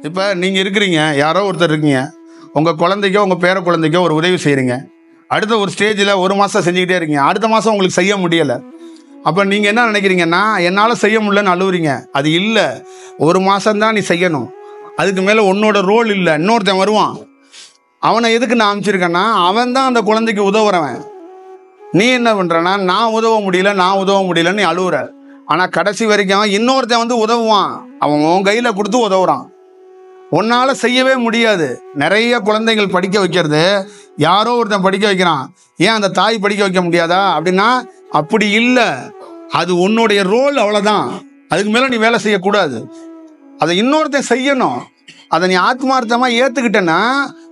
இப்போ நீங்கள் இருக்கிறீங்க, யாரோ ஒருத்தர் இருக்கீங்க, உங்கள் குழந்தைக்கோ உங்கள் பேர குழந்தைக்கோ ஒரு உதவி செய்கிறீங்க. அடுத்த ஒரு ஸ்டேஜில் ஒரு மாதம் செஞ்சுக்கிட்டே இருக்கீங்க, அடுத்த மாதம் உங்களுக்கு செய்ய முடியலை. அப்போ நீங்கள் என்ன நினைக்கிறீங்கன்னா, என்னால் செய்ய முடியலன்னு அழுவுறீங்க. அது இல்லை, ஒரு மாதம்தான் நீ செய்யணும், அதுக்கு மேலே உன்னோட ரோல் இல்லை. இன்னொருத்தன் வருவான், அவனை எதுக்கு நான் அனுப்பிச்சிருக்கேன்னா அவன் தான் அந்த குழந்தைக்கு உதவுறவன். நீ என்ன பண்ணுறனா, நான் உதவ முடியலன்னு நீ அழுவுற. ஆனால் கடைசி வரைக்கும் இன்னொருத்தன் வந்து உதவுவான், அவன் உன் கையில் கொடுத்து உதவுறான். உன்னால் செய்யவே முடியாது. நிறைய குழந்தைகள் படிக்க வைக்கிறது யாரோ ஒருத்தன் படிக்க வைக்கிறான், ஏன் அந்த தாய் படிக்க வைக்க முடியாதா அப்படின்னா, அப்படி இல்லை, அது உன்னுடைய ரோல், அவ்வளோதான். அதுக்கு மேலே நீ வேலை செய்யக்கூடாது, அதை இன்னொருத்தன் செய்யணும். அதை நீ ஆத்மார்த்தமாக ஏற்றுக்கிட்டேன்னா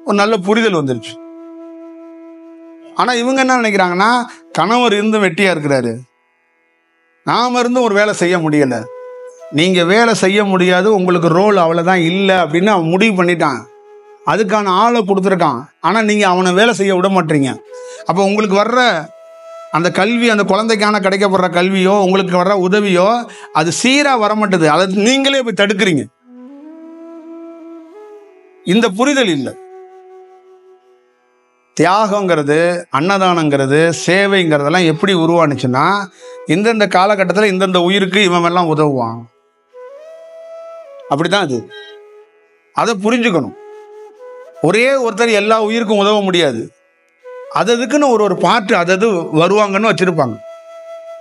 ஒரு நல்ல புரிதல் வந்துருச்சு. ஆனால் இவங்க என்ன நினைக்கிறாங்கன்னா, கணவர் இருந்தும் வெட்டியாக இருக்கிறாரு, நாம் இருந்தும் ஒரு வேலை செய்ய முடியலை. நீங்கள் வேலை செய்ய முடியாது, உங்களுக்கு ரோல் அவ்வளோதான் இல்லை அப்படின்னு அவன் முடிவு பண்ணிட்டான். அதுக்கான ஆளை கொடுத்துருக்கான், ஆனால் நீங்கள் அவனை வேலை செய்ய விட மாட்டீங்க. அப்போ உங்களுக்கு வர்ற அந்த கல்வி, அந்த குழந்தைக்கான கிடைக்கப்படுற கல்வியோ உங்களுக்கு வர்ற உதவியோ அது சீராக வரமாட்டுது. அதை நீங்களே போய் தடுக்கிறீங்க. இந்த புரிதல் இல்லை. தியாகங்கிறது, அன்னதானங்கிறது, சேவைங்கிறதெல்லாம் எப்படி உருவானுச்சுன்னா, இந்தந்த காலகட்டத்தில் இந்தந்த உயிருக்கு இவன் எல்லாம் உதவுவான். அப்படிதான் அது. அதை புரிஞ்சுக்கணும். ஒரே ஒருத்தர் எல்லா உயிருக்கும் உதவ முடியாது. அதுக்குன்னு ஒரு பாட்டு அது வருவாங்கன்னு வச்சுருப்பாங்க.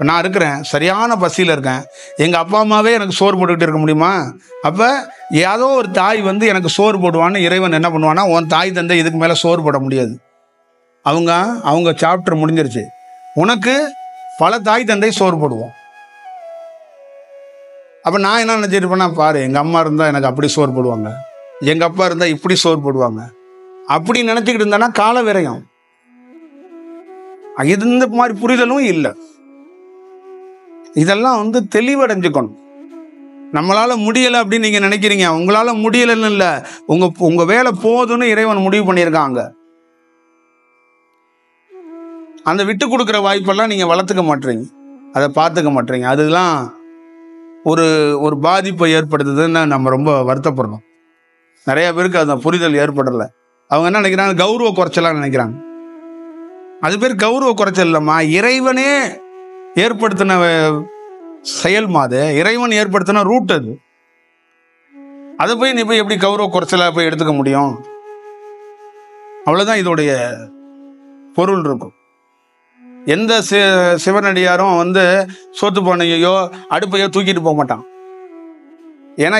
நான் இருக்கிறேன், சரியான பசியில் இருக்கேன், எங்கள் அப்பா அம்மாவே எனக்கு சோறு போட்டுக்கிட்டு இருக்க முடியுமா? அப்போ ஏதோ ஒரு தாய் வந்து எனக்கு சோறு போடுவான்னு இறைவன் என்ன பண்ணுவான்னா, உன் தாய் தந்தை இதுக்கு மேலே சோறு போட முடியாது, அவங்க சாப்டர் முடிஞ்சிருச்சு. உனக்கு பல தாய் தந்தை சோறு போடுவோம். அப்போ நான் என்ன நினச்சிருப்பேன்னா, பாரு, எங்கள் அம்மா இருந்தால் எனக்கு அப்படி சோறு போடுவாங்க, எங்கள் அப்பா இருந்தால் இப்படி சோறு போடுவாங்க, அப்படி நினச்சிக்கிட்டு இருந்தானா கால விரயம். இந்த மாதிரி புரிதலும் இல்லை. இதெல்லாம் வந்து தெளிவடைஞ்சுக்கணும். நம்மளால் முடியலை அப்படின்னு நீங்கள் நினைக்கிறீங்க, உங்களால் முடியலைன்னு இல்லை, உங்கள் வேலை போதுன்னு இறைவன் முடிவு பண்ணியிருக்காங்க. அந்த விட்டு கொடுக்குற வாய்ப்பெல்லாம் நீங்கள் வளர்த்துக்க மாட்டீங்க, அதை பார்த்துக்க மாட்டீங்க. அதெல்லாம் ஒரு பாதிப்பை ஏற்படுத்துதுன்னு நம்ம ரொம்ப வருத்தப்படுறோம். நிறைய பேருக்கு அந்த புரிதல் ஏற்படலை. அவங்க என்ன நினைக்கிறாங்க, கௌரவ குறைச்சலான்னு நினைக்கிறாங்க. அது பேர் கௌரவ குறைச்சல் இல்லைம்மா, இறைவனே ஏற்படுத்தின செயல் மாது, இறைவன் ஏற்படுத்தின ரூட் அது. அதை போய் நீ போய் எப்படி கௌரவ குறைச்சலாக போய் எடுத்துக்க முடியும்? அவ்வளோதான் இதோடைய பொருள் இருக்கும். எந்த சிவனடியாரும் வந்து சோத்து பானையோ அடுப்பையோ தூக்கிட்டு போக மாட்டான். ஏன்னா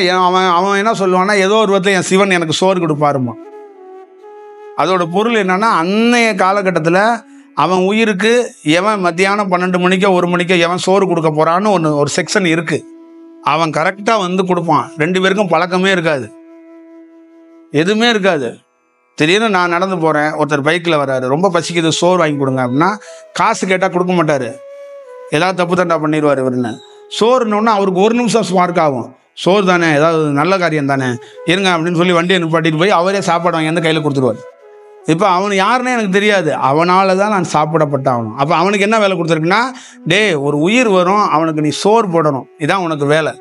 அவன் என்ன சொல்லுவான்னா, ஏதோ ஒரு விதத்தில் என் சிவன் எனக்கு சோறு கொடுப்பாருமா. அதோட பொருள் என்னன்னா, அன்னைய காலகட்டத்தில் அவன் உயிருக்கு எவன் மத்தியானம் 12 மணிக்கோ 1 மணிக்கோ எவன் சோறு கொடுக்க போறான்னு ஒரு செக்ஷன் இருக்கு. அவன் கரெக்டாக வந்து கொடுப்பான். 2 பேருக்கும் பழக்கமே இருக்காது, எதுவுமே இருக்காது. திடீர்னு நான் நடந்து போகிறேன், ஒருத்தர் பைக்கில் வர்றாரு, ரொம்ப பசிக்குது, சோறு வாங்கி கொடுங்க அப்படின்னா காசு கேட்டால் கொடுக்க மாட்டார், ஏதாவது தப்பு தண்டா பண்ணிடுவார் இவருன்னு. சோறுனோன்னா அவருக்கு 1 நிமிஷம் ஸ்மார்க் ஆகும், சோறு தானே, ஏதாவது நல்ல காரியம் தானே, இருங்க அப்படின்னு சொல்லி வண்டியை நிப்பாட்டிட்டு போய் அவரே சாப்பாடு வாங்கி வந்து கையில் கொடுத்துருவார். இப்போ அவன் யாருன்னே எனக்கு தெரியாது, அவனால் தான் நான் சாப்பிடப்பட்டாகணும். அப்போ அவனுக்கு என்ன வேலை கொடுத்துருக்குன்னா, டே, ஒரு உயிர் வரும், அவனுக்கு நீ சோறு போடணும், இதான் உனக்கு வேலை.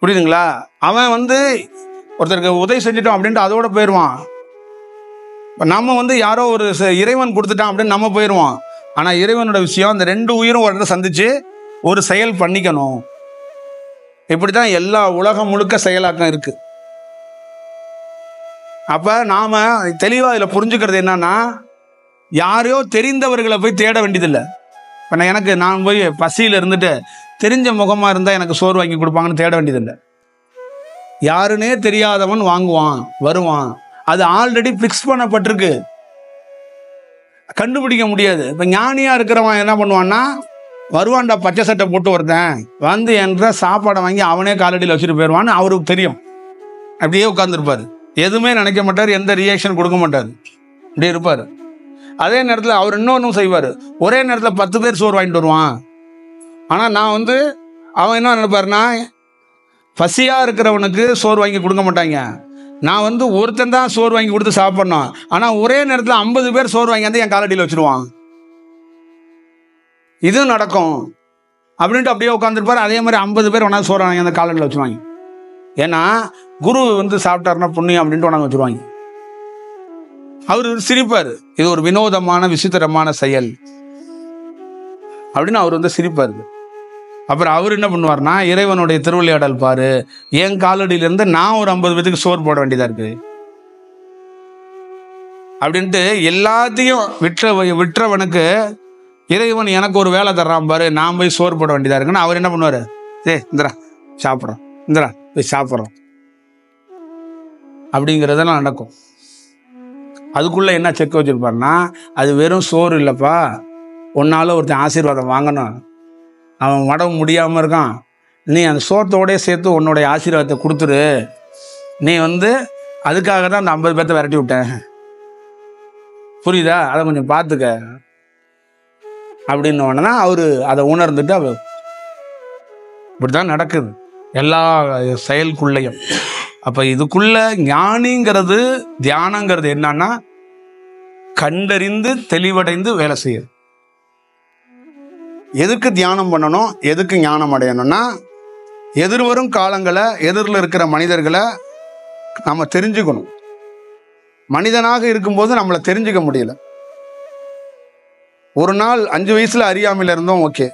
புரியுதுங்களா? அவன் வந்து ஒருத்தருக்கு உதவி செஞ்சிட்டோம் அப்படின்ட்டு அதோட போயிடுவான். இப்போ நம்ம வந்து யாரோ ஒரு இறைவன் கொடுத்துட்டான் அப்படின்னு நம்ம போயிடுவோம். ஆனால் இறைவனோட விஷயம், அந்த 2 உயிரும் ஒரு இடத்துல சந்திச்சு ஒரு செயல் பண்ணிக்கணும். இப்படி தான் எல்லா உலகம் முழுக்க செயலாக்கம் இருக்கு. அப்போ நாம் தெளிவாக இதில் புரிஞ்சுக்கிறது என்னன்னா, யாரையோ தெரிந்தவர்களை போய் தேட வேண்டியதில்லை. இப்போ நான் போய் பசியில் இருந்துட்டு தெரிஞ்ச முகமாக இருந்தால் எனக்கு சோறு வாங்கி கொடுப்பாங்கன்னு தேட வேண்டியதில்லை. யாருன்னே தெரியாதவன் வாங்குவான், வருவான், அது ஆல்ரெடி ஃபிக்ஸ் பண்ணப்பட்டிருக்கு, கண்டுபிடிக்க முடியாது. இப்போ ஞானியாக இருக்கிறவன் என்ன பண்ணுவான்னா, வருவான்டா பச்சை சட்டை போட்டு ஒருத்தன் வந்து என்ற சாப்பாடை வாங்கி அவனே காலடியில் வச்சுட்டு போயிடுவான்னு அவருக்கு தெரியும். அப்படியே உட்காந்துருப்பார், எதுவுமே நினைக்க மாட்டார், எந்த ரியாக்ஷன் கொடுக்க மாட்டார், இப்படி இருப்பார். அதே நேரத்தில் அவர் இன்னொன்றும் செய்வார், ஒரே நேரத்தில் 10 பேர் சோறு வாங்கிட்டு வருவான். ஆனால் நான் வந்து அவன் என்ன நினைப்பாருன்னா, பசியாக இருக்கிறவனுக்கு சோறு வாங்கி கொடுக்க மாட்டாங்க, நான் வந்து ஒருத்தன் தான் சோறு வாங்கி கொடுத்து சாப்பிட்ணும், ஆனால் ஒரே நேரத்தில் 50 பேர் சோறு வாங்கி வந்து என் காலடியில் வச்சுருவான், இது நடக்கும் அப்படின்ட்டு அப்படியே உட்காந்துருப்பார். அதே மாதிரி 50 பேர் ஒன்றா சோறு வாங்கி அந்த காலடியில் வச்சுருவாங்க. ஏன்னா குரு வந்து சாப்பிட்டாருன்னா புண்ணியம் அப்படின்ட்டு உனக்கு வச்சுருவாங்க. அவர் சிரிப்பார், இது ஒரு வினோதமான விசித்திரமான செயல் அப்படின்னு அவர் வந்து சிரிப்பார். அப்புறம் அவர் என்ன பண்ணுவார்னா, இறைவனுடைய திருவிளையாடல் பாரு, என் காலடியிலேருந்து நான் ஒரு 50 பேத்துக்கு சோறு போட வேண்டியதாக இருக்கு அப்படின்ட்டு எல்லாத்தையும் விற்றவனுக்கு இறைவன் எனக்கு ஒரு வேலை தர்றான் பாரு, நான் போய் சோறு போட வேண்டியதாக இருக்குன்னு அவர் என்ன பண்ணுவார், இந்திரா சாப்பிட்றோம், இந்திரா போய் சாப்பிட்றோம் அப்படிங்கிறதெல்லாம் நடக்கும். அதுக்குள்ளே என்ன செக் வச்சுருப்பாருன்னா, அது வெறும் சோறு இல்லைப்பா, உன்னால் ஒருத்தன் ஆசீர்வாதம் வாங்கணும், அவன் உடம்பு முடியாமல் இருக்கான், நீ அந்த சோத்தோடய சேர்த்து உன்னுடைய ஆசீர்வாதத்தை கொடுத்துரு, நீ வந்து அதுக்காக தான் அந்த 50 பேர்த்த விரட்டி விட்டேன், புரியுதா, அதை கொஞ்சம் பார்த்துக்க அப்படின்னு உடனே அவர் அதை உணர்ந்துட்டு அவர் இப்படிதான் நடக்குது எல்லா செயலுக்குள்ளையும். அப்போ இதுக்குள்ள ஞானிங்கிறது தியானங்கிறது என்னன்னா, கண்டறிந்து தெளிவடைந்து வேலை செய்யுது. எதுக்கு தியானம் பண்ணணும், எதுக்கு ஞானம் அடையணும்னா, எதிர்வரும் காலங்களை எதிரில் இருக்கிற மனிதர்களை நம்ம தெரிஞ்சுக்கணும். மனிதனாக இருக்கும்போது நம்மளை தெரிஞ்சுக்க முடியல. ஒரு நாள் 5 வயசுல அறியாமையில் இருந்தோம் ஓகே,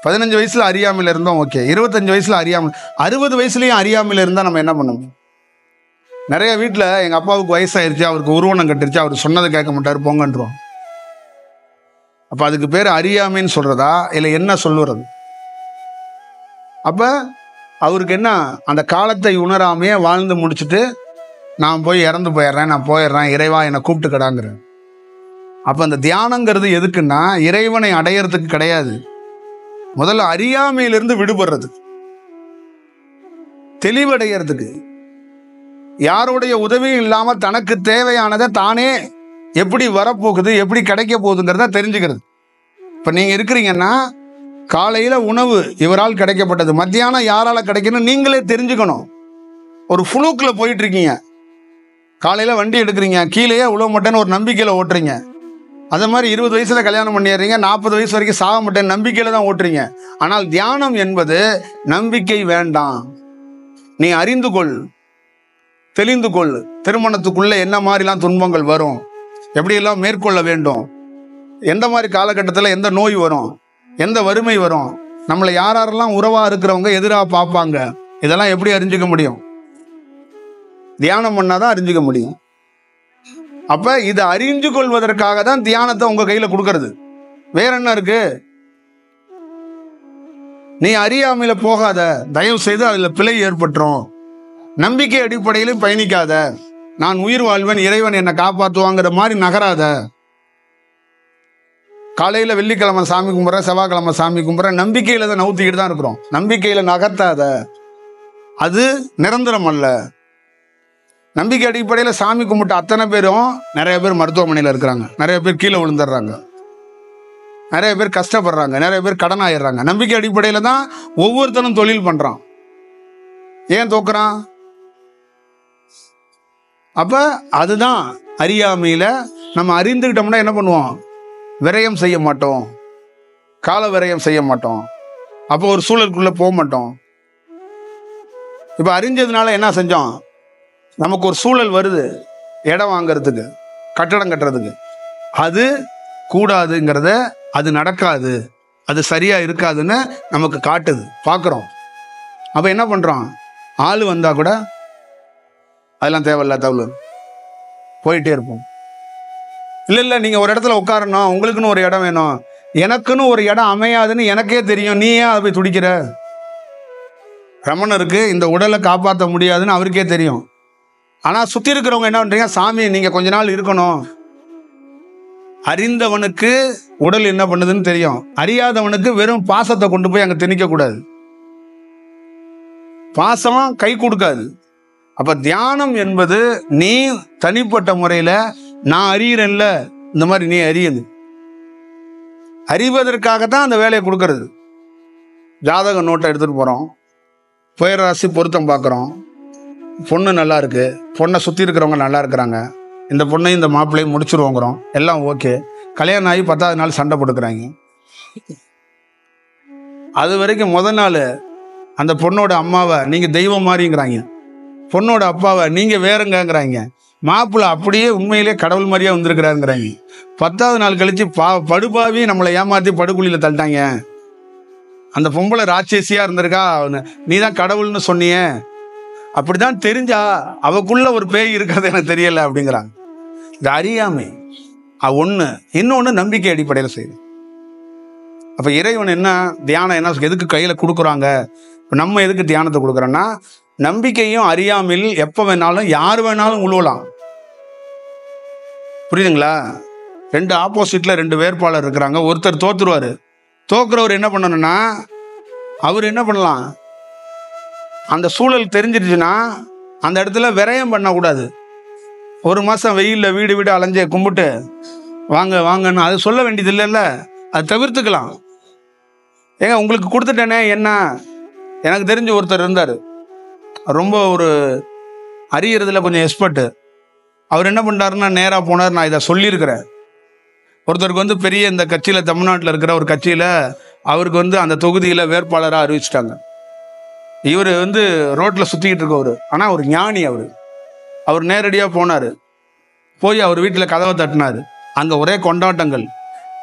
15 வயசுல அறியாமையில் இருந்தோம் ஓகே, 25 வயசுல அறியாமல், 60 வயசுலயும் அறியாமையில் இருந்தால் நம்ம என்ன பண்ணணும்? நிறைய வீட்டில் எங்கள் அப்பாவுக்கு வயசாயிருச்சு, அவருக்கு உருவனம் கட்டுருச்சு, அவர் சொன்னதை கேட்க மாட்டார், போங்கன்றோம். அப்போ அதுக்கு பேர் அறியாமைன்னு சொல்றதா இல்லை என்ன சொல்லுறது? அப்போ அவருக்கு என்ன, அந்த காலத்தை உணராமையே வாழ்ந்து முடிச்சுட்டு நான் போய் இறந்து போயிடுறேன், நான் போயிடுறேன், இறைவா என்னை கூப்பிட்டுக்கடாங்கிறேன். அப்போ அந்த தியானங்கிறது எதுக்குன்னா, இறைவனை அடையிறதுக்கு கிடையாது, முதல்ல அறியாமையிலிருந்து விடுபடுறதுக்கு, தெளிவடைகிறதுக்கு, யாருடைய உதவியும் இல்லாமல் தனக்கு தேவையானதை தானே எப்படி வரப்போகுது, எப்படி கிடைக்க போகுதுங்கிறத தெரிஞ்சுக்கிறது. இப்போ நீங்கள் இருக்கிறீங்கன்னா, காலையில் உணவு இவரால் கிடைக்கப்பட்டது, மத்தியானம் யாரால் கிடைக்கணும் நீங்களே தெரிஞ்சுக்கணும். ஒரு ஃபுளூக்கில் போயிட்டு இருக்கீங்க, காலையில் வண்டி எடுக்கிறீங்க, கீழேயே உழவ மாட்டேன்னு ஒரு நம்பிக்கையில் ஓட்டுறீங்க. அதே மாதிரி 20 வயசில் கல்யாணம் பண்ணிடுறீங்க, 40 வயசு வரைக்கும் சாக மாட்டேன் நம்பிக்கையில் தான் ஓட்டுறீங்க. ஆனால் தியானம் என்பது நம்பிக்கை வேண்டாம், நீ அறிந்து கொள், தெளிந்து கொள், திருமணத்துக்குள்ளே என்ன மாதிரிலாம் துன்பங்கள் வரும், எப்படியெல்லாம் மேற்கொள்ள வேண்டும், எந்த மாதிரி காலகட்டத்தில் எந்த நோய் வரும், எந்த வறுமை வரும், நம்மளை யாரெல்லாம் உறவாக இருக்கிறவங்க எதிராக பார்ப்பாங்க, இதெல்லாம் எப்படி அறிஞ்சிக்க முடியும்? தியானம் பண்ணாதான் அறிஞ்சிக்க முடியும். அப்போ இதை அறிஞ்சு கொள்வதற்காக தான் தியானத்தை உங்கள் கையில் கொடுக்கறது. வேற என்ன இருக்கு? நீ அறியாமையில் போகாத, தயவு செய்து அதில் பிழை ஏற்பட்டுரும், நம்பிக்கை அடிப்படையிலும் பயணிக்காத, நான் உயிர் வாழ்வேன், இறைவன் என்னை காப்பாற்றுவாங்கிற மாதிரி நகராத. காலையில் வெள்ளிக்கிழமை சாமி கும்பிட்ற, செவ்வாய்க்கிழமை சாமி கும்பிட்ற, நம்பிக்கையில் தான் நவுத்திக்கிட்டு தான் இருக்கிறோம், நம்பிக்கையில் நகர்த்தாத, அது நிரந்தரம் அல்ல. நம்பிக்கை அடிப்படையில் சாமி கும்பிட்டு அத்தனை பேரும் நிறைய பேர் மருத்துவமனையில் இருக்கிறாங்க, நிறைய பேர் கீழே விழுந்துடுறாங்க, நிறைய பேர் கஷ்டப்படுறாங்க, நிறைய பேர் கடன் ஆயிடுறாங்க. நம்பிக்கை அடிப்படையில் தான் ஒவ்வொருத்தனும் தொழில் பண்ணுறான். ஏன் தோக்குறான்? அப்போ அதுதான் அறியாமையில். நம்ம அறிந்துக்கிட்டோம்னா என்ன பண்ணுவோம்? விரயம் செய்ய மாட்டோம், கால விரயம் செய்ய மாட்டோம், அப்போ ஒரு சூழலுக்குள்ளே போக மாட்டோம். இப்போ அறிஞ்சதுனால என்ன செஞ்சோம்? நமக்கு ஒரு சூழல் வருது, இடம் வாங்கிறதுக்கு, கட்டடம் கட்டுறதுக்கு, அது கூடாதுங்கிறத, அது நடக்காது, அது சரியாக இருக்காதுன்னு நமக்கு காட்டுது, பார்க்குறோம். அப்போ என்ன பண்ணுறோம்? ஆள் வந்தால் கூட அதெல்லாம் தேவையில்ல, தவிர போயிட்டே இருப்போம். இல்லை நீங்கள் ஒரு இடத்துல உட்காரணும், உங்களுக்குன்னு ஒரு இடம் வேணும், எனக்குன்னு ஒரு இடம் அமையாதுன்னு எனக்கே தெரியும், நீ ஏன் அதை போய் துடிக்கிற? ரமணருக்கு இந்த உடலை காப்பாற்ற முடியாதுன்னு அவருக்கே தெரியும். ஆனால் சுற்றி இருக்கிறவங்க என்ன பண்ணுறீங்க? சாமி நீங்கள் கொஞ்ச நாள் இருக்கணும். அறிந்தவனுக்கு உடல் என்ன பண்ணுதுன்னு தெரியும், அறியாதவனுக்கு வெறும் பாசத்தை கொண்டு போய் அங்கே திணிக்கக்கூடாது, பாசம் கை கொடுக்காது. அப்போ தியானம் என்பது நீ தனிப்பட்ட முறையில் நான் அறிகிறேன்ல, இந்த மாதிரி நீ அறியுது, அறிவதற்காகத்தான் அந்த வேலையை கொடுக்கறது. ஜாதக நோட்டை எடுத்துகிட்டு போகிறோம், புயராசி பொருத்தம் பார்க்குறோம், பொண்ணு நல்லா இருக்கு, பொண்ணை சுற்றி இருக்கிறவங்க நல்லா இருக்கிறாங்க, இந்த பொண்ணையும் இந்த மாப்பிள்ளையும் முடிச்சுருவோங்கிறோம், எல்லாம் ஓகே. கல்யாணம் ஆகி 10வது நாள் சண்டை போட்டுக்கிறாங்க. அது வரைக்கும் முதல் நாள் அந்த பொண்ணோட அம்மாவை நீங்கள் தெய்வம் மாதிரிங்கிறாங்க. பொண்ணோட அப்பாவை நீங்கள் வேறங்கிறாங்க. மாப்பிள்ளை அப்படியே உண்மையிலே கடவுள் மாதிரியே வந்திருக்கிறாருங்கிறாங்க. 10வது நாள் கழிச்சு படுபாவி நம்மளை ஏமாற்றி படுகுழியில் தள்ளிட்டாங்க. அந்த பொம்பளை ராட்சசியாக இருந்திருக்கா, நீ தான் கடவுள்னு சொன்னிய, அப்படிதான் தெரிஞ்சா அவக்குள்ள ஒரு பேய் இருக்கிறது எனக்கு தெரியலை அப்படிங்கிறாங்க. இது அறியாமை ஒன்று. இன்னொன்று நம்பிக்கை அடிப்படையில் செய்யுது. அப்போ இறைவன் என்ன தியானம் என்ன எதுக்கு கையில் கொடுக்குறாங்க? இப்போ நம்ம எதுக்கு தியானத்தை கொடுக்குறோன்னா, நம்பிக்கையும் அறியாமையில் எப்போ வேணாலும் யார் வேணாலும் உழுவலாம். புரியுதுங்களா? 2 ஆப்போசிட்டில் 2 வேட்பாளர் இருக்கிறாங்க. ஒருத்தர் தோத்துருவார். தோக்குறவர் என்ன பண்ணணும்னா, அவர் என்ன பண்ணலாம், அந்த சூழல் தெரிஞ்சிருச்சுன்னா அந்த இடத்துல விரயம் பண்ணக்கூடாது. 1 மாதம் வெயிலில் வீடு வீடு அலைஞ்சே கும்பிட்டு வாங்க வாங்கன்னு அது சொல்ல வேண்டியது இல்லைல்ல, அது தவிர்த்துக்கலாம். ஏங்க உங்களுக்கு கொடுத்துட்டேனே என்ன. எனக்கு தெரிஞ்ச ஒருத்தர் இருந்தார், ரொம்ப ஒரு அறியறதுல கொஞ்சம் எக்ஸ்பர்ட்டு. அவர் என்ன பண்ணுறாருன்னா, நேராக போனார். நான் இதை சொல்லியிருக்கிறேன். ஒருத்தருக்கு வந்து பெரிய இந்த கட்சியில், தமிழ்நாட்டில் இருக்கிற ஒரு கட்சியில் அவருக்கு வந்து அந்த தொகுதியில் வேட்பாளராக அறிவிச்சிட்டாங்க. இவர் வந்து ரோட்டில் சுற்றிக்கிட்டு இருக்கவர், ஆனால் ஒரு ஞானி. அவர் நேரடியாக போனார். போய் அவர் வீட்டில் கதவை தட்டினார். அங்கே ஒரே கொண்டாட்டங்கள்.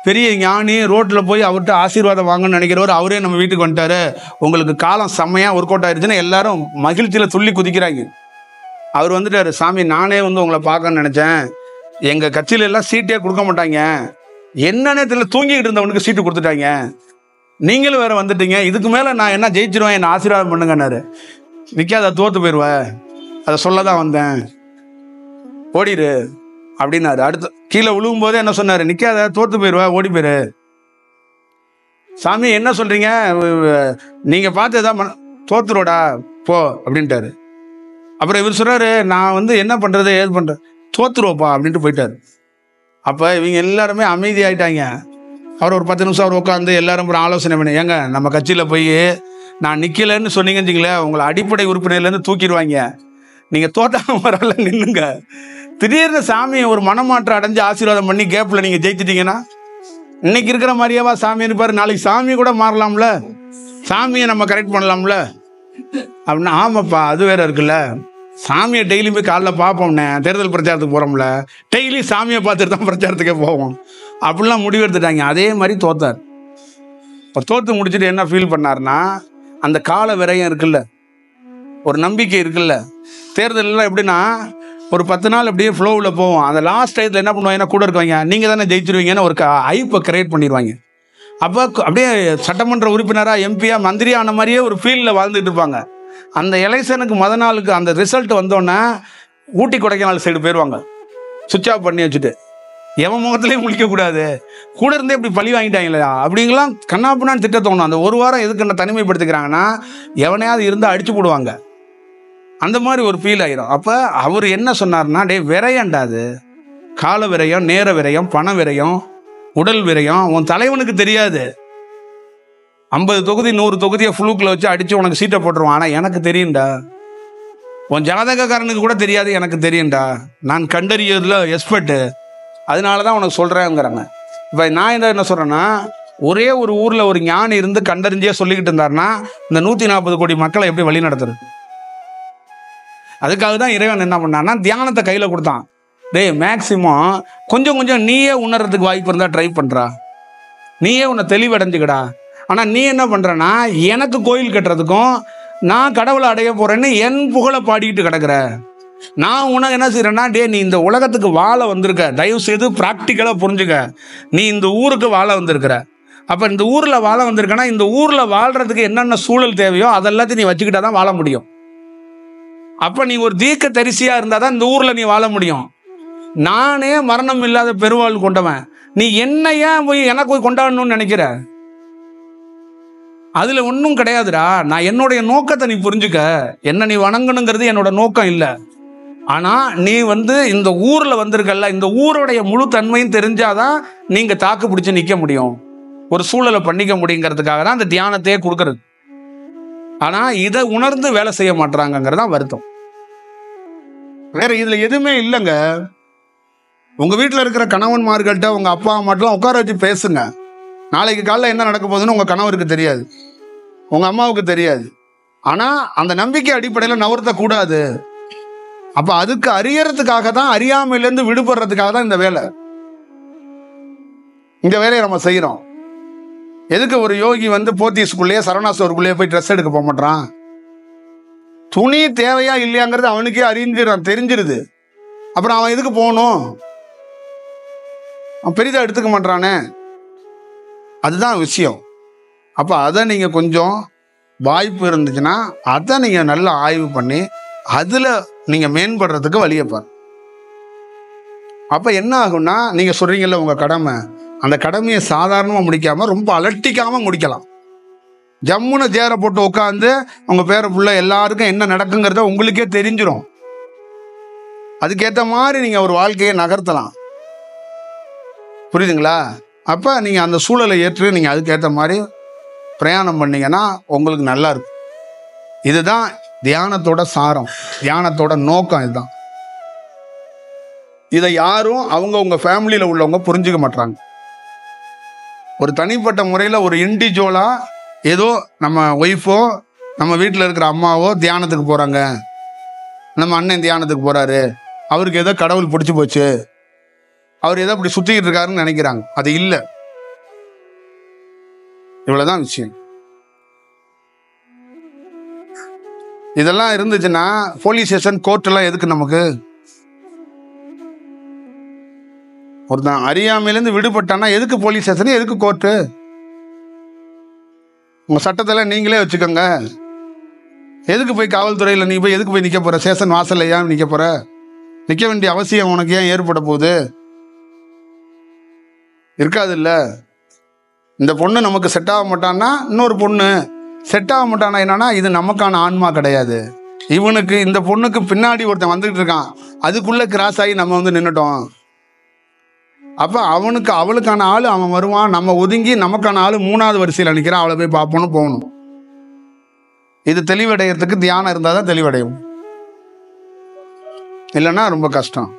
பெரிய ஞானி ரோட்டில் போய் அவர்கிட்ட ஆசீர்வாதம் வாங்கன்னு நினைக்கிறவர் அவரே நம்ம வீட்டுக்கு வந்துட்டாரு. உங்களுக்கு காலம் செம்மையாக ஒர்க் அவுட் ஆயிடுச்சுன்னு எல்லாரும் மகிழ்ச்சியில் துள்ளி குதிக்கிறாங்க. அவர் வந்துட்டார். சாமி, நானே வந்து உங்களை பார்க்கணும்னு நினச்சேன். எங்கள் கட்சியில எல்லாம் சீட்டே கொடுக்க மாட்டாங்க. என்னன்னே தெரியல, தூங்கிக்கிட்டு இருந்தவனுக்கு சீட்டு கொடுத்துட்டாங்க. நீங்களும் வேற வந்துட்டீங்க. இதுக்கு மேலே நான் என்ன ஜெயிச்சிருவேன், என்னை ஆசீர்வாதம் பண்ணுங்கன்னாரு. நிற்காத, தோற்று போயிடுவேன், அதை சொல்ல தான் வந்தேன், ஓடிடு அப்படின்னாரு. அடுத்து கீழே விழுவும் போதே என்ன சொன்னார், நிற்காத, தோற்று போயிடுவேன், ஓடி போயிரு. சாமி என்ன சொல்கிறீங்க, நீங்கள் பார்த்து எதாவது தோத்துருவோடா போ அப்படின்ட்டாரு. அப்புறம் இவர் சொல்கிறாரு, நான் வந்து என்ன பண்ணுறது ஏது பண்ணுறேன், தோத்துருவோப்பா அப்படின்ட்டு போயிட்டார். அப்போ இவங்க எல்லாருமே அமைதியாயிட்டாங்க. அவர் ஒரு 10 நிமிஷம் அவர் உட்காந்து எல்லாரும் ஒரு ஆலோசனை பண்ணி, ஏங்க நம்ம கட்சியில் போய் நான் நிற்கலைன்னு சொன்னீங்கன்னு வச்சுங்களேன், உங்களை அடிப்படை உறுப்பினர்லேருந்து தூக்கிடுவாங்க. நீங்கள் தோத்தாம வரல நின்னுங்க. திடீர்னு சாமியை ஒரு மனமாற்றம் அடைஞ்சு ஆசீர்வாதம் பண்ணி கேப்பில் நீங்கள் ஜெயிச்சிட்டிங்கன்னா இன்னைக்கு இருக்கிற மாதிரியாவா சாமி இருப்பார்? நாளைக்கு சாமி கூட மாறலாம்ல, சாமியை நம்ம கரெக்ட் பண்ணலாம்ல அப்படின்னா. ஆமாப்பா, அது வேற இருக்குல்ல. சாமியை டெய்லி போய் காலைல பார்ப்போம்னே, தேர்தல் பிரச்சாரத்துக்கு போகிறோம்ல, டெய்லி சாமியை பார்த்துட்டு தான் பிரச்சாரத்துக்கே போவோம் அப்படிலாம் முடிவெடுத்துட்டாங்க. அதே மாதிரி தோத்தார். இப்போ தோற்று முடிச்சுட்டு என்ன ஃபீல் பண்ணார்னா, அந்த கால விரயம் இருக்குல்ல, ஒரு நம்பிக்கை இருக்குல்ல. தேர்தலெலாம் எப்படின்னா ஒரு 10 நாள் அப்படியே ஃப்ளோவில் போவோம். அந்த லாஸ்ட் டயத்தில் என்ன பண்ணுவாங்கன்னா, கூட இருக்கவங்க நீங்கள் தானே ஜெயிச்சிருவீங்கன்னு ஒரு ஐப்பை கிரியேட் பண்ணிடுவாங்க. அப்போ அப்படியே சட்டமன்ற உறுப்பினராக, எம்பியாக, மந்திரியாக ஆன மாதிரியே ஒரு ஃபீல்டில் வாழ்ந்துட்டு இருப்பாங்க. அந்த எலெக்ஷனுக்கு நாளுக்கு அந்த ரிசல்ட் வந்தோன்னே ஊட்டி கொடைக்கானல் சைடு போயிடுவாங்க, சுவிட்ச் ஆஃப் பண்ணி வச்சுட்டு. எவன் முகத்துலேயும் முழிக்கக்கூடாது, கூட இருந்தே இப்படி பழி வாங்கிட்டாங்களா அப்படிங்கலாம் கண்ணாப்புனான்னு திட்ட தோணும். அந்த ஒரு வாரம் எதுக்கு என்ன தனிமைப்படுத்திக்கிறாங்கன்னா, எவனையாவது இருந்தால் அடிச்சு போடுவாங்க, அந்த மாதிரி ஒரு ஃபீல் ஆயிரும். அப்போ அவர் என்ன சொன்னார்னா, டே விரயண்டாது, கால விரயம், நேர விரயம், பண விரயம், உடல் விரயம் உன் தலைவனுக்கு தெரியாது. 50 தொகுதி 100 தொகுதியை ஃப்ளூக்கில் வச்சு அடித்து உனக்கு சீட்டை போட்டுருவான். ஆனால் எனக்கு தெரியும்டா, உன் ஜாதகக்காரனுக்கு கூட தெரியாது, எனக்கு தெரியும்டா, நான் கண்டறியதில் எக்ஸ்பர்ட்டு, அதனால தான் உனக்கு சொல்கிறேங்கிறாங்க. இப்போ நான் என்ன சொல்கிறேன்னா, ஒரே ஒரு ஊரில் ஒரு ஞானி இருந்து கண்டறிஞ்சே சொல்லிக்கிட்டு இருந்தாருன்னா இந்த 140 கோடி மக்களை எப்படி வழி நடத்துறது? அதுக்காக தான் இறைவன் என்ன பண்ணான்னா, தியானத்தை கையில் கொடுத்தான். டேய், மேக்சிமம் கொஞ்சம் நீயே உணர்றதுக்கு வாய்ப்பு இருந்தால் ட்ரை பண்ணுறா, நீயே உன்னை தெளிவடைஞ்சுக்கடா. ஆனால் நீ என்ன பண்ணுறன்னா, எனக்கு கோயில் கட்டுறதுக்கும் நான் கடவுளை அடைய போகிறேன்னு என் புகழை பாடிக்கிட்டு கிடக்குற. நான் உனக்கு என்ன செய்கிறேன்னா, டே நீ இந்த உலகத்துக்கு வாழ வந்திருக்க, தயவு செய்து ப்ராக்டிக்கலாக புரிஞ்சுக்க. நீ இந்த ஊருக்கு வாழ வந்திருக்கிற. அப்போ இந்த ஊரில் வாழ வந்திருக்கனா, இந்த ஊரில் வாழ்கிறதுக்கு என்னென்ன சூழல் தேவையோ அதெல்லாத்தையும் நீ வச்சுக்கிட்டா தான் வாழ முடியும். அப்போ நீ ஒரு தீர்க்க தரிசியாக இருந்தால் தான் இந்த ஊரில் நீ வாழ முடியும். நானே மரணம் இல்லாத பெருவாள் கொண்டவன், நீ என்னையா போய் எனக்கு போய் கொண்டாடணும்னு நினைக்கிற? அதில் ஒன்றும் கிடையாதுடா. நான் என்னுடைய நோக்கத்தை நீ புரிஞ்சுக்க. என்ன நீ வணங்கணுங்கிறது என்னோட நோக்கம் இல்லை. ஆனால் நீ வந்து இந்த ஊரில் வந்திருக்கல்ல, இந்த ஊருடைய முழு தன்மையும் தெரிஞ்சாதான் நீங்கள் தாக்கு பிடிச்சி நிற்க முடியும், ஒரு சூழலை பண்ணிக்க முடியுங்கிறதுக்காக தான் அந்த தியானத்தையே கொடுக்கறது. ஆனால் இதை உணர்ந்து வேலை செய்ய மாட்டாங்கிறது தான் வருத்தம். வேற இதில் எதுவுமே இல்லைங்க. உங்கள் வீட்டில் இருக்கிற கணவன்மார்கள்ட்ட உங்கள் அப்பா அம்மாட்டெலாம் உட்கார வச்சு பேசுங்க. நாளைக்கு காலையில் என்ன நடக்க போகுதுன்னு உங்கள் கணவருக்கு தெரியாது, உங்கள் அம்மாவுக்கு தெரியாது. ஆனால் அந்த நம்பிக்கை அடிப்படையில் நவர்த்தக்கூடாது. அப்ப அதுக்கு அறியறதுக்காக தான், அறியாமையிலேருந்து விடுபடுறதுக்காக தான் இந்த வேலை. இந்த வேலையை நம்ம செய்யறோம். எதுக்கு ஒரு யோகி வந்து போத்தீஸ்குள்ளேயே சரவணா ஸ்டோருக்குள்ளேயே போய் ட்ரெஸ் எடுக்க போக மாட்டான்? துணி தேவையா இல்லையாங்கிறது அவனுக்கே தெரிஞ்சிருது. அப்புறம் அவன் எதுக்கு போகணும்? அவன் பெரிதா எடுத்துக்க மாட்டானே. அதுதான் விஷயம். அப்போ அதை நீங்கள் கொஞ்சம் வாய்ப்பு இருந்துச்சுன்னா அதை நீங்கள் நல்லா ஆய்வு பண்ணி அதில் நீங்கள் மேம்படுறதுக்கு வழியை பாரு. அப்போ என்ன ஆகும்னா, நீங்கள் சொல்கிறீங்கல்ல உங்கள் கடமை, அந்த கடமையை சாதாரணமாக முடிக்காமல் ரொம்ப அலட்டிக்காமல் முடிக்கலாம். ஜம்முன்னு சேரை போட்டு உட்காந்து உங்கள் பேர புள்ள எல்லாருக்கும் என்ன நடக்குங்கிறத உங்களுக்கே தெரிஞ்சிடும். அதுக்கேற்ற மாதிரி நீங்கள் ஒரு வாழ்க்கையை நகர்த்தலாம். புரியுதுங்களா? அப்போ நீங்கள் அந்த சூழலை ஏற்று நீங்கள் அதுக்கேற்ற மாதிரி பிரயாணம் பண்ணீங்கன்னா உங்களுக்கு நல்லா இருக்கும். இதுதான் தியானத்தோட சாரம், தியானத்தோட நோக்கம். இதுதான். இதை யாரும் அவங்க ஃபேமிலியில் உள்ளவங்க புரிஞ்சுக்க மாட்டாங்க. ஒரு தனிப்பட்ட முறையில் ஒரு இண்டிவிஜுவலாக ஏதோ நம்ம ஒய்ஃபோ நம்ம வீட்டில் இருக்கிற அம்மாவோ தியானத்துக்கு போகிறாங்க, நம்ம அண்ணன் தியானத்துக்கு போகிறாரு, அவருக்கு ஏதோ கடவுள் பிடிச்சி போச்சு, அவர் ஏதோ அப்படி சுற்றிக்கிட்டு இருக்காருன்னு நினைக்கிறாங்க. அது இல்லை. இவ்வளோதான் விஷயம். இதெல்லாம் இருந்துச்சுன்னா போலீஸ் ஸ்டேஷன், கோர்ட்டெல்லாம் எதுக்கு நமக்கு? ஒருத்தன் அறியாமையிலேருந்து விடுபட்டானா எதுக்கு போலீஸ் ஸ்டேஷன், எதுக்கு கோர்ட்டு? உங்கள் சட்டத்தில் நீங்களே வச்சுக்கோங்க. எதுக்கு போய் காவல்துறையில் நீ போய் எதுக்கு போய் நிற்க போகிற? ஸ்டேஷன் வாசலில் ஏன் நிற்க போகிற? நிற்க வேண்டிய அவசியம் உனக்கு ஏன் ஏற்பட போகுது? இருக்காது இல்லை. இந்த பொண்ணு நமக்கு செட் ஆக மாட்டான்னா இன்னொரு பொண்ணு செட் ஆக மாட்டானா என்னன்னா, இது நமக்கான ஆன்மா கிடையாது. இவனுக்கு, இந்த பொண்ணுக்கு பின்னாடி ஒருத்தன் வந்துகிட்டு இருக்கான், அதுக்குள்ளே கிராஸ் ஆகி நம்ம வந்து நின்றுட்டோம். அப்போ அவனுக்கு அவளுக்கான ஆள் அவன் வருவான், நம்ம ஒதுங்கி நமக்கான ஆள் 3வது வரிசையில் நிற்கிறான், அவளை போய் பார்ப்போன்னு போகணும். இது தெளிவடைகிறதுக்கு தியானம் இருந்தால் தான் தெளிவடையும், இல்லைன்னா ரொம்ப கஷ்டம்.